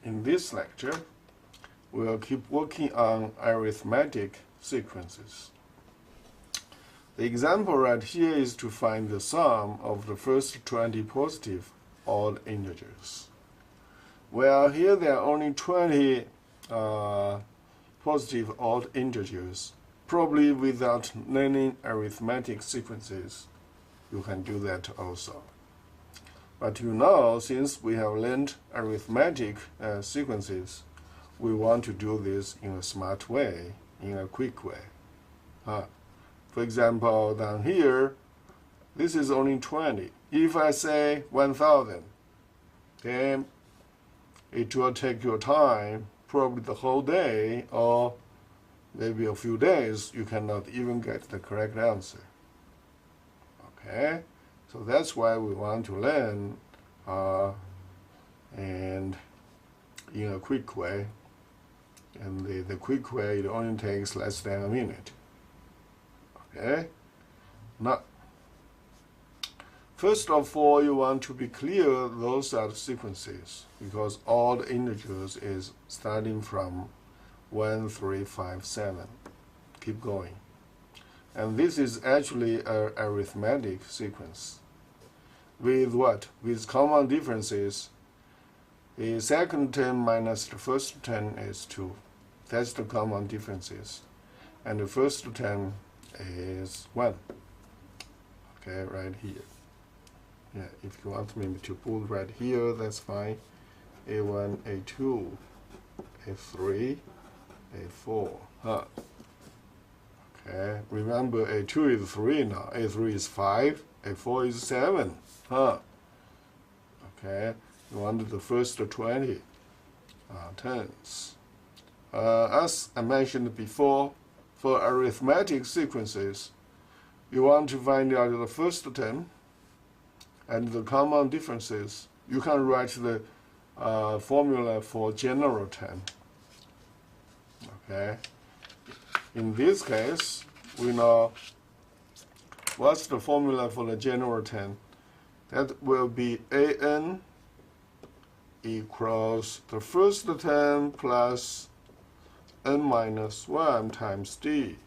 In this lecture, we'll keep working on arithmetic sequences. The example right here is to find the sum of the first 20 positive odd integers. Well, here there are only 20 positive odd integers. Probably without learning arithmetic sequences, you can do that also. But you know, since we have learned arithmetic sequences, we want to do this in a smart way, in a quick way. For example, down here, this is only 20. If I say 1,000, then it will take your time, probably the whole day, or maybe a few days, you cannot even get the correct answer. Okay? So that's why we want to learn and in a quick way. And the quick way, it only takes less than a minute. Okay? Now, first of all, you want to be clear those are the sequences, because odd integers is starting from 1, 3, 5, 7. Keep going. And this is actually an arithmetic sequence. With what? With common differences. The second term minus the first term is 2. That's the common differences. And the first term is 1. Okay, right here. Yeah, if you want me to put right here, that's fine. A1, A2, A3, A4. Okay, remember A2 is 3 now, A3 is 5, A4 is 7. Okay, you want the first 20 terms. As I mentioned before, for arithmetic sequences, you want to find out the first term and the common differences. You can write the formula for general term. Okay. In this case, we know what's the formula for the general term. That will be an equals the first term plus n minus 1 times d.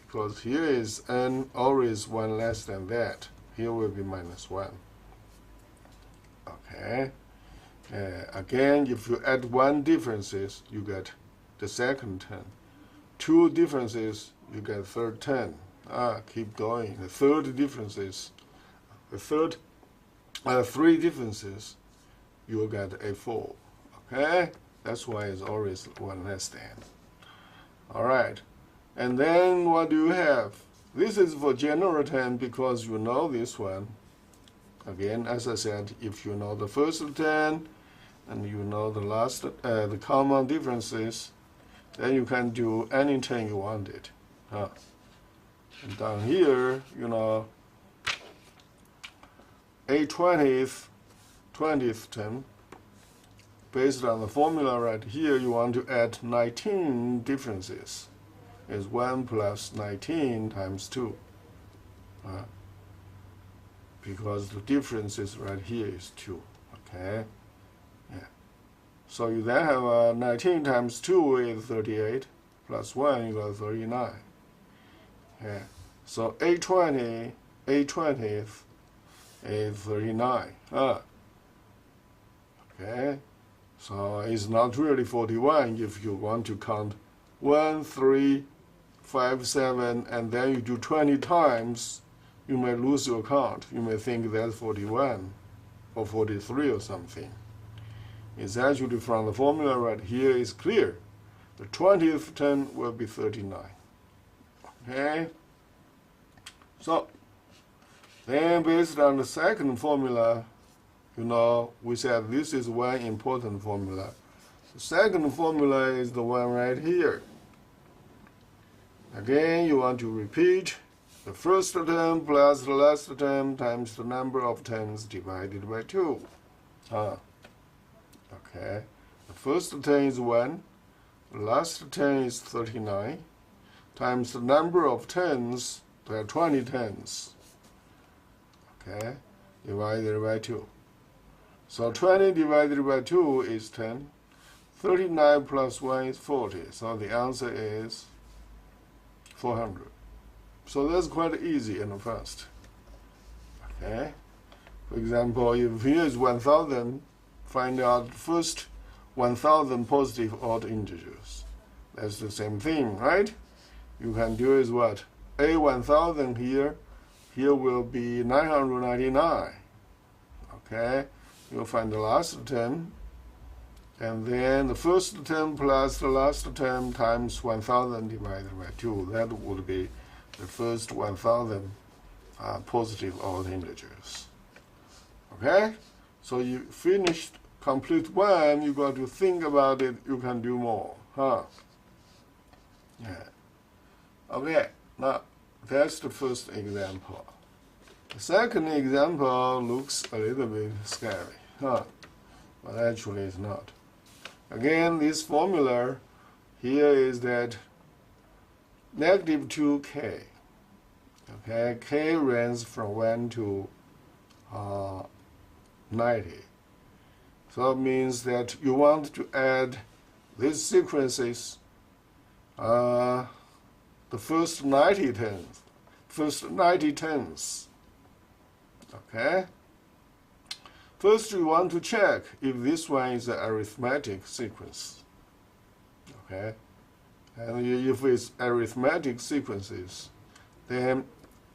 Because here is n always 1 less than that. Here will be minus 1. Okay. Again, if you add 1 differences, you get the second term. 2 differences, you get third term. Keep going. The third differences, the 3 differences, you will get a 4. Okay? That's why it's always 1 less than. All right. And then what do you have? This is for general term because you know this one. Again, as I said, if you know the first term and you know the last, the common differences, then you can do any term you wanted. And down here, you know, a 20th term, based on the formula right here, you want to add 19 differences. Is 1 plus 19 times 2. Because the difference is right here is 2. Okay? Yeah. So you then have 19 times 2 is 38, plus 1 equals 39. Yeah. So A20th is 39. Okay? So it's not really 41 if you want to count 1, 3, 5, 7, and then you do 20 times, you may lose your count. You may think that's 41 or 43 or something. It's actually from the formula right here is clear. The 20th term will be 39. Okay? So, then based on the second formula, you know, we said this is one important formula. The second formula is the one right here. Again, you want to repeat the first term plus the last term times the number of terms divided by 2. Okay. The first term is 1. The last term is 39. Times the number of terms, there are 20 terms. Okay. Divided by 2. So 20 divided by 2 is 10. 39 plus 1 is 40. So the answer is 400. So that's quite easy and fast. Okay. For example, if here is 1000, find out first 1000 positive odd integers. That's the same thing, right? You can do is what? A1000 here will be 999. Okay, you'll find the last term, and then the first term plus the last term times 1000 divided by 2. That would be the first 1000 positive odd integers. Okay, so you finished complete one. You got to think about it. You can do more, huh? Yeah. Okay, now that's the first example. The second example looks a little bit scary, huh? But actually it's not. Again, this formula here is that negative 2k. Okay, k ranges from 1 to 90. So it means that you want to add these sequences, the first 90 tens. Okay. First, you want to check if this one is an arithmetic sequence. Okay. And if it's arithmetic sequences, then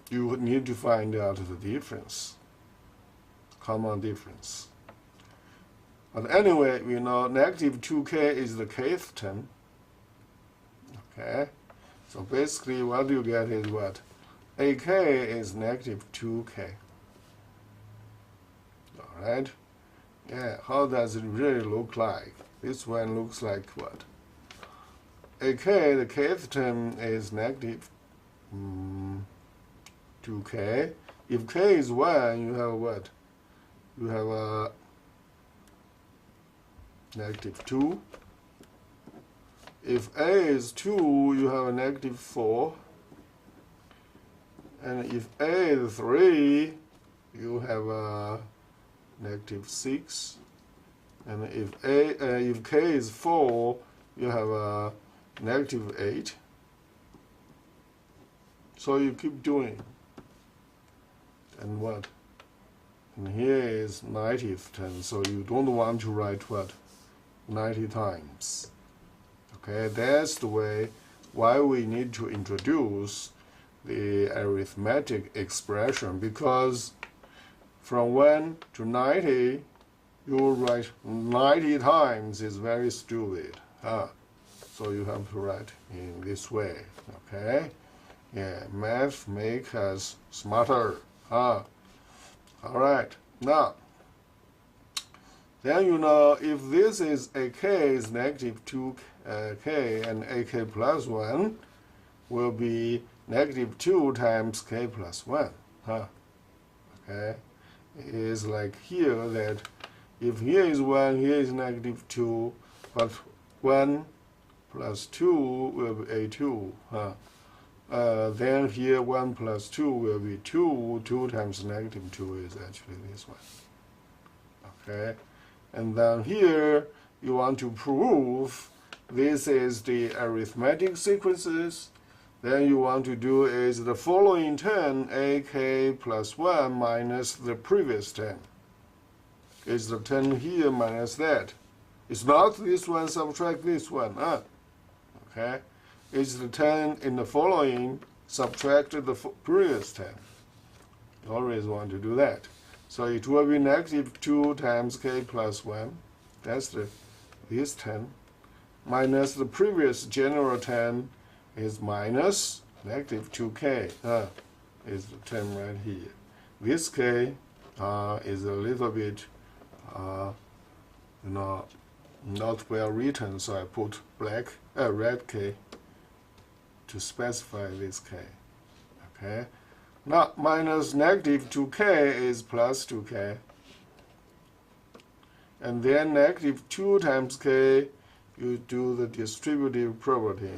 you need to find out the difference, common difference. But anyway, we know negative 2k is the kth term. Okay. So basically, what you get is what? AK is negative 2k. Alright? Yeah, how does it really look like? This one looks like what? AK, the kth term is negative 2k. If k is 1, you have what? You have a negative 2. If a is 2, you have a negative 4. And if a is 3, you have a negative 6. And if k is 4, you have a negative 8. So you keep doing. And what? And here is 90th term, so you don't want to write what? 90 times. Okay, that's the way why we need to introduce the arithmetic expression, because from 1 to 90, you will write 90 times is very stupid. So you have to write in this way. Okay? Yeah, math make us smarter. Alright, now, then you know if this is AK is negative 2k and AK plus 1 will be negative 2 times k plus 1. Okay? It is like here that if here is 1, here is negative 2, but 1 plus 2 will be a2. Then here 1 plus 2 will be 2. 2 times negative 2 is actually this one. Okay? And then here you want to prove this is the arithmetic sequences. Then you want to do is the following term, AK plus 1 minus the previous term. It's the term here minus that. It's not this one, subtract this one. Okay? It's the term in the following, subtract the previous term. You always want to do that. So it will be negative 2 times k plus 1. That's this term. Minus the previous general term is minus negative 2k. Is the term right here. This k is a little bit, not well written, so I put red k to specify this k. Okay. Now minus negative 2k is plus 2k. And then negative 2 times k, you do the distributive property.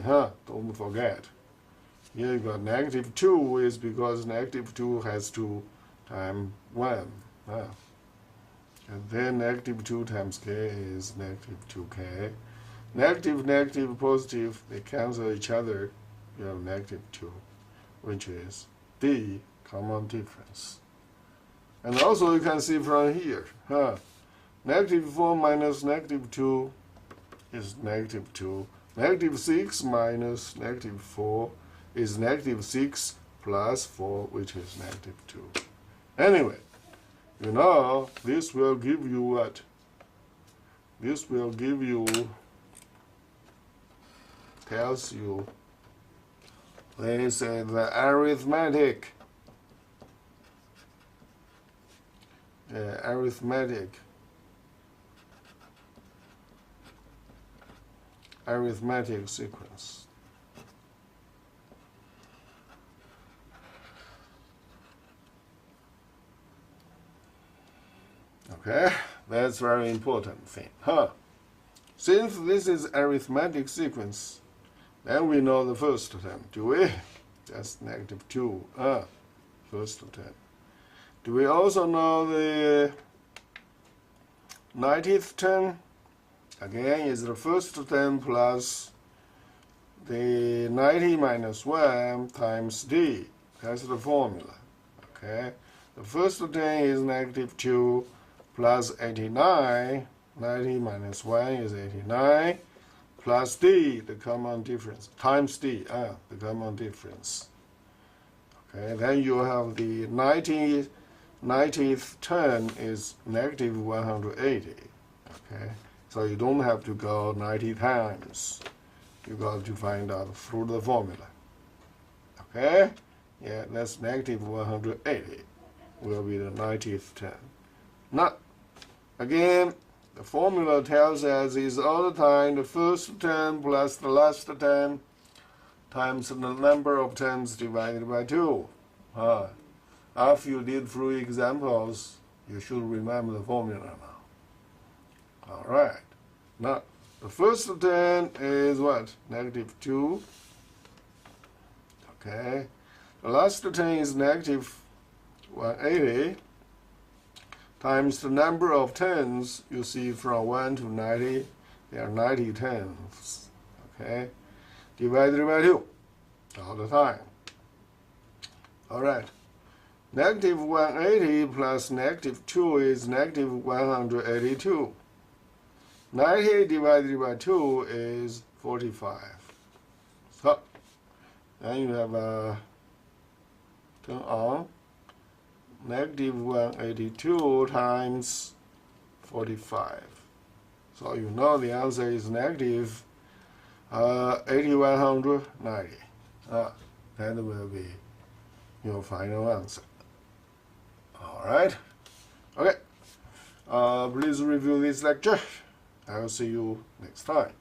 Don't forget. Here you got negative 2 is because negative 2 has 2 times 1. And then negative 2 times k is negative 2k. Negative, negative, positive, they cancel each other. You have negative 2, which is the common difference. And also you can see from here, negative 4 minus negative 2 is negative 2. Negative 6 minus negative 4 is negative 6 plus 4, which is negative 2. Anyway, you know, this will give you what? This will give you, tells you, they say the arithmetic. Arithmetic sequence. Okay, that's very important thing. Since this is arithmetic sequence, then we know the first term, do we? That's negative 2, first term. Do we also know the 90th term? Again, is the first term plus the 90 minus 1 times d. That's the formula. Okay, the first term is negative 2 plus 89. 90 minus 1 is 89 plus d, the common difference, times d, the common difference. Okay, then you have the 90th term is negative 180. Okay, so you don't have to go 90 times. You got to find out through the formula. Okay, yeah, that's negative 180 will be the 90th term. Now, again, the formula tells us is all the time the first term plus the last term times the number of terms divided by 2. After you did through examples, you should remember the formula now. All right. Now, the first term is what? Negative 2. Okay. The last term is negative 180 times the number of terms you see from 1 to 90. There are 90 terms. Okay. Divided by 2 all the time. All right. Negative 180 plus negative 2 is negative 182. 90 divided by 2 is 45. So, then you have a turn on negative 182 times 45. So you know the answer is negative 8190. That will be your final answer. All right. Okay. Please review this lecture. I will see you next time.